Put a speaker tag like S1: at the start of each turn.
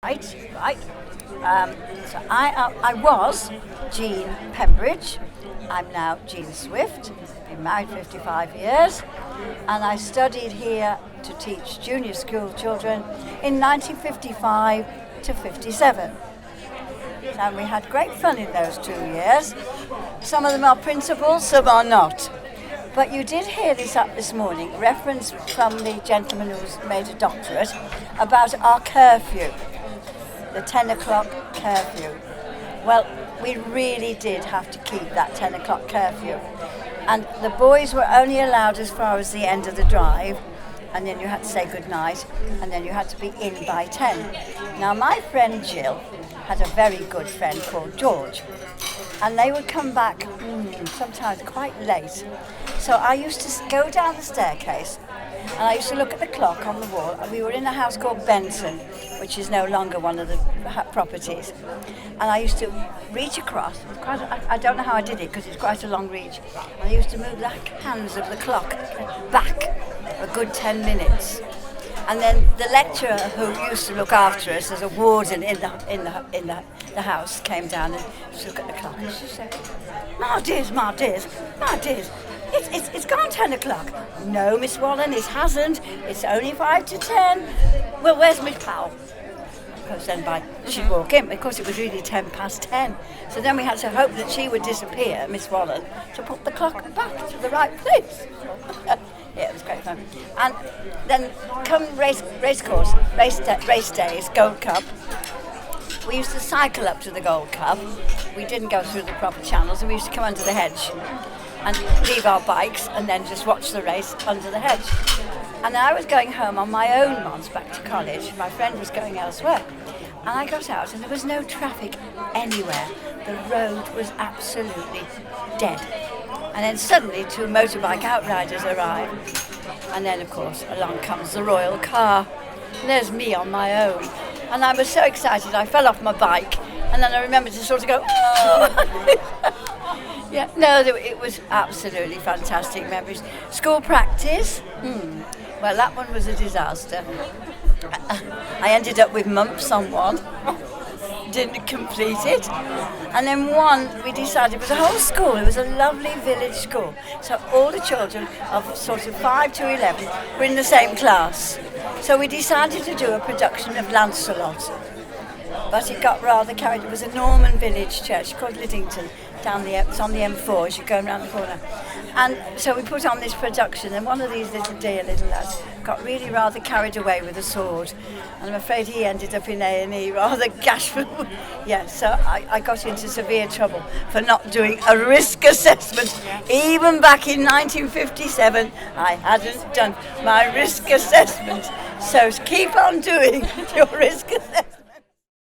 S1: Right. So I was Jean Pembridge. I'm now Jean Swift. Been married 55 years, and I studied here to teach junior school children in 1955 to 57. And we had great fun in those 2 years. Some of them are principals, some are not. But you did hear this up this morning, reference from the gentleman who's made a doctorate about our curfew, the 10 o'clock curfew. Well, we really did have to keep that 10 o'clock curfew. And the boys were only allowed as far as the end of the drive, and then you had to say goodnight, and then you had to be in by 10. Now, my friend Jill had a very good friend called George, and they would come back sometimes quite late. So I used to go down the staircase, and I used to look at the clock on the wall. We were in a house called Benson, which is no longer one of the properties. And I used to reach across. I don't know how I did it because it's quite a long reach. And I used to move the hands of the clock back a good 10 minutes. And then the lecturer who used to look after us as a warden in the house came down and used to look at the clock and she said, "My dears, it's gone 10 o'clock. No, Miss Wallen, it hasn't. It's only 5 to 10. Well, where's Miss Powell?" Because then she'd walk in. Of course, it was really 10 past 10. So then we had to hope that she would disappear, Miss Wallen, to put the clock back to the right place. Yeah, it was great fun. And then come race days, Gold Cup. We used to cycle up to the Gold Cup. We didn't go through the proper channels, and we used to come under the hedge and leave our bikes and then just watch the race under the hedge. And I was going home on my own once back to college. My friend was going elsewhere. And I got out and there was no traffic anywhere. The road was absolutely dead. And then suddenly 2 motorbike outriders arrived. And then, of course, along comes the royal car. And there's me on my own. And I was so excited, I fell off my bike. And then I remembered to sort of go, "Oh!" Yeah, no, it was absolutely fantastic memories. School practice, well, that one was a disaster. I ended up with mumps on one, didn't complete it. And then one, we decided, it was a whole school, it was a lovely village school. So all the children of sort of 5 to 11 were in the same class. So we decided to do a production of Lancelot. But it got rather carried. It was a Norman village church called Liddington. It's on the M4 as you're going around the corner. And so we put on this production, and one of these little lads got really rather carried away with a sword. And I'm afraid he ended up in A&E rather gashful. Yeah, so I got into severe trouble for not doing a risk assessment. Even back in 1957, I hadn't done my risk assessment. So keep on doing your risk assessment.